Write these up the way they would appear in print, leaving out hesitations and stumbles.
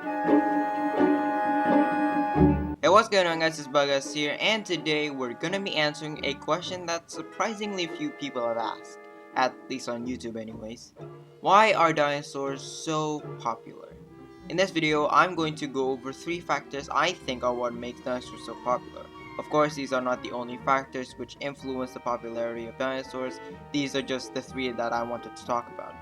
Hey, what's going on guys, it's Bugas here, and today we're gonna be answering a question that surprisingly few people have asked, at least on YouTube anyways. Why are dinosaurs so popular? In this video, I'm going to go over 3 factors I think are what makes dinosaurs so popular. Of course, these are not the only factors which influence the popularity of dinosaurs, these are just the 3 that I wanted to talk about.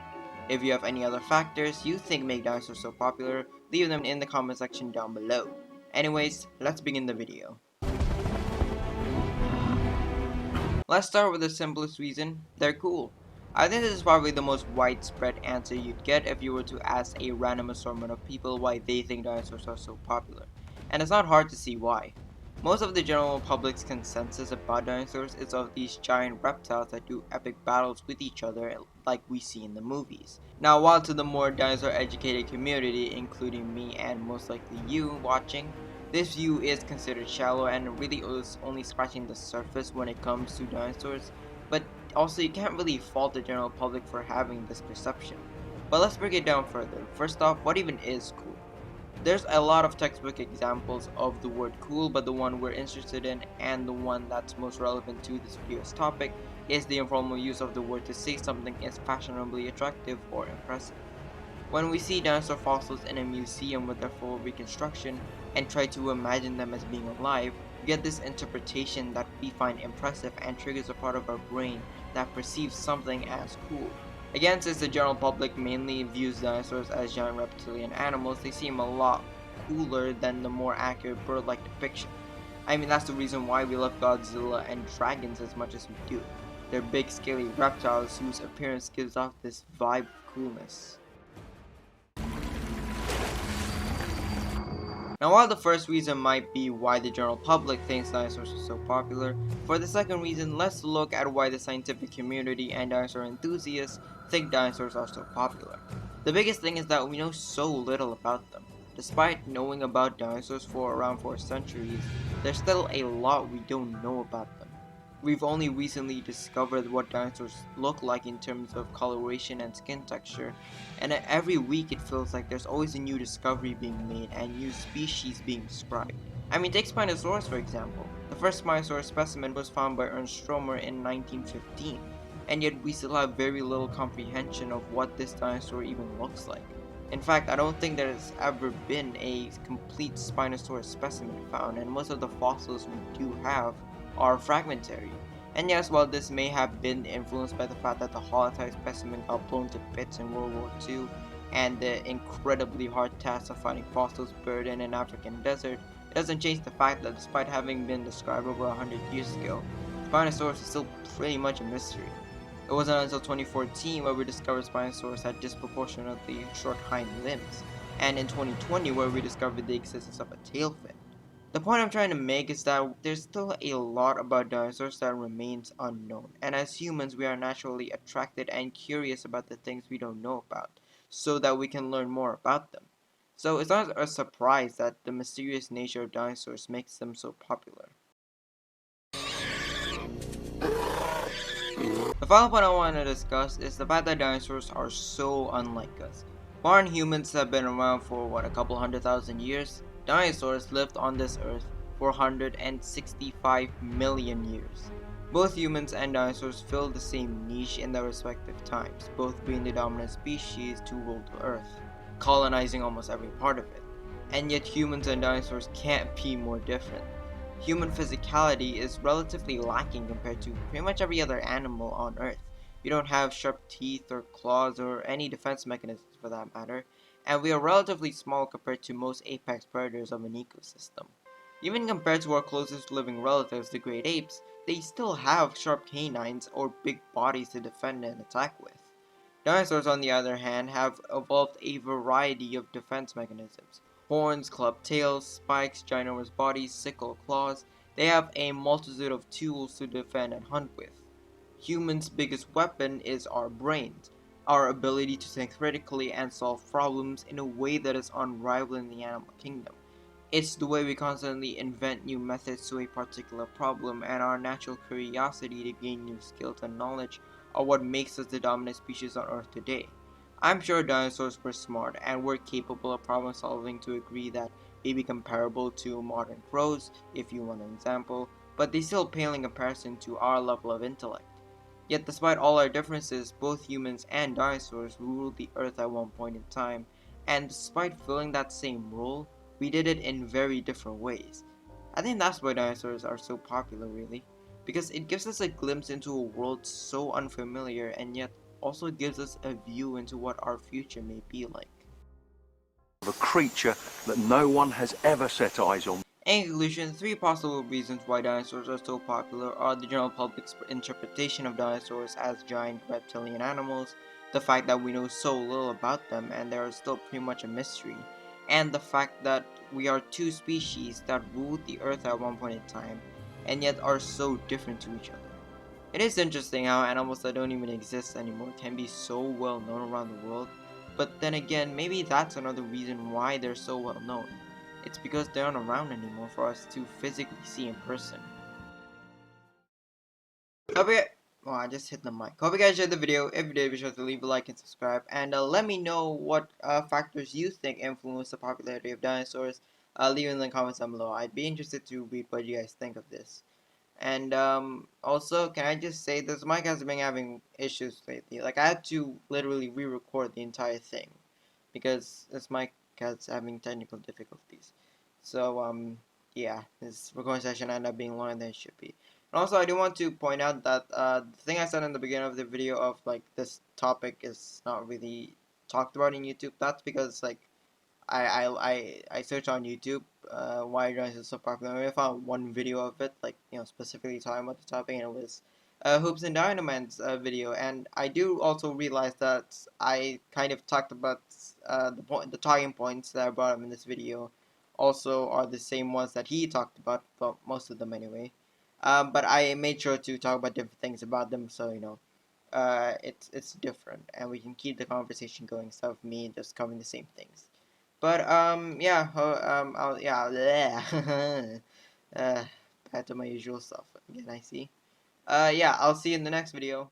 If you have any other factors you think make dinosaurs so popular, leave them in the comment section down below. Anyways, let's begin the video. Let's start with the simplest reason, they're cool. I think this is probably the most widespread answer you'd get if you were to ask a random assortment of people why they think dinosaurs are so popular. And it's not hard to see why. Most of the general public's consensus about dinosaurs is of these giant reptiles that do epic battles with each other like we see in the movies. Now while to the more dinosaur educated community, including me and most likely you watching, this view is considered shallow and really is only scratching the surface when it comes to dinosaurs, but also you can't really fault the general public for having this perception. But let's break it down further. First off, what even is cool? There's a lot of textbook examples of the word cool, but the one we're interested in and the one that's most relevant to this video's topic is the informal use of the word to say something is fashionably attractive or impressive. When we see dinosaur fossils in a museum with their full reconstruction and try to imagine them as being alive, we get this interpretation that we find impressive and triggers a part of our brain that perceives something as cool. Again, since the general public mainly views dinosaurs as giant reptilian animals, they seem a lot cooler than the more accurate bird-like depiction. I mean, that's the reason why we love Godzilla and dragons as much as we do. They're big, scaly reptiles whose appearance gives off this vibe of coolness. Now while the first reason might be why the general public thinks dinosaurs are so popular, for the second reason let's look at why the scientific community and dinosaur enthusiasts think dinosaurs are so popular. The biggest thing is that we know so little about them. Despite knowing about dinosaurs for around 4 centuries, there's still a lot we don't know about them. We've only recently discovered what dinosaurs look like in terms of coloration and skin texture, and every week it feels like there's always a new discovery being made and new species being described. I mean, take Spinosaurus for example. The first Spinosaurus specimen was found by Ernst Stromer in 1915, and yet we still have very little comprehension of what this dinosaur even looks like. In fact, I don't think there's ever been a complete Spinosaurus specimen found, and most of the fossils we do have are fragmentary. And yes, while this may have been influenced by the fact that the holotype specimen got blown to bits in World War II, and the incredibly hard task of finding fossils buried in an African desert, it doesn't change the fact that despite having been described over 100 years ago, Spinosaurus is still pretty much a mystery. It wasn't until 2014 where we discovered Spinosaurus had disproportionately short hind limbs, and in 2020 where we discovered the existence of a tail fin. The point I'm trying to make is that there's still a lot about dinosaurs that remains unknown, and as humans we are naturally attracted and curious about the things we don't know about, so that we can learn more about them. So it's not a surprise that the mysterious nature of dinosaurs makes them so popular. The final point I want to discuss is the fact that dinosaurs are so unlike us. Modern humans have been around for what, a couple 100,000 years? Dinosaurs lived on this earth for 165 million years. Both humans and dinosaurs filled the same niche in their respective times, both being the dominant species to rule the earth, colonizing almost every part of it. And yet humans and dinosaurs can't be more different. Human physicality is relatively lacking compared to pretty much every other animal on Earth. We don't have sharp teeth or claws or any defense mechanisms for that matter, and we are relatively small compared to most apex predators of an ecosystem. Even compared to our closest living relatives, the great apes, they still have sharp canines or big bodies to defend and attack with. Dinosaurs, on the other hand, have evolved a variety of defense mechanisms. Horns, clubbed tails, spikes, ginormous bodies, sickle claws. They have a multitude of tools to defend and hunt with. Humans' biggest weapon is our brains, our ability to think critically and solve problems in a way that is unrivaled in the animal kingdom. It's the way we constantly invent new methods to a particular problem, and our natural curiosity to gain new skills and knowledge are what makes us the dominant species on Earth today. I'm sure dinosaurs were smart and were capable of problem solving to agree that maybe comparable to modern crows, if you want an example, but they still pale in comparison to our level of intellect. Yet despite all our differences, both humans and dinosaurs ruled the earth at one point in time, and despite filling that same role, we did it in very different ways. I think that's why dinosaurs are so popular, really, because it gives us a glimpse into a world so unfamiliar and yet also gives us a view into what our future may be like. Of a creature that no one has ever set eyes on. In conclusion, three possible reasons why dinosaurs are so popular are the general public's interpretation of dinosaurs as giant reptilian animals, the fact that we know so little about them and they are still pretty much a mystery, and the fact that we are two species that ruled the earth at one point in time and yet are so different to each other. It is interesting how animals that don't even exist anymore can be so well known around the world, but then again, maybe that's another reason why they're so well known. It's because they aren't around anymore for us to physically see in person. Hope you, well, I just hit the mic. Hope you guys enjoyed the video. If you did, be sure to leave a like and subscribe. And let me know what factors you think influence the popularity of dinosaurs. Leave it in the comments down below. I'd be interested to read what you guys think of this. And also, can I just say this mic has been having issues lately. Like I had to literally re-record the entire thing because this mic is having technical difficulties. So yeah, this recording session ended up being longer than it should be. And also, I do want to point out that the thing I said in the beginning of the video of like this topic is not really talked about in YouTube. That's because like I searched on YouTube why Jones is so popular. I found one video of it, like specifically talking about the topic, and it was Hoops and Dynaman's video. And I do also realize that I kind of talked about the talking points that I brought up in this video, also are the same ones that he talked about, well, most of them anyway. But I made sure to talk about different things about them, so it's different, and we can keep the conversation going instead of me just covering the same things. But yeah, yeah, bleh. uh, back to my usual stuff again. I see. Yeah, I'll see you in the next video.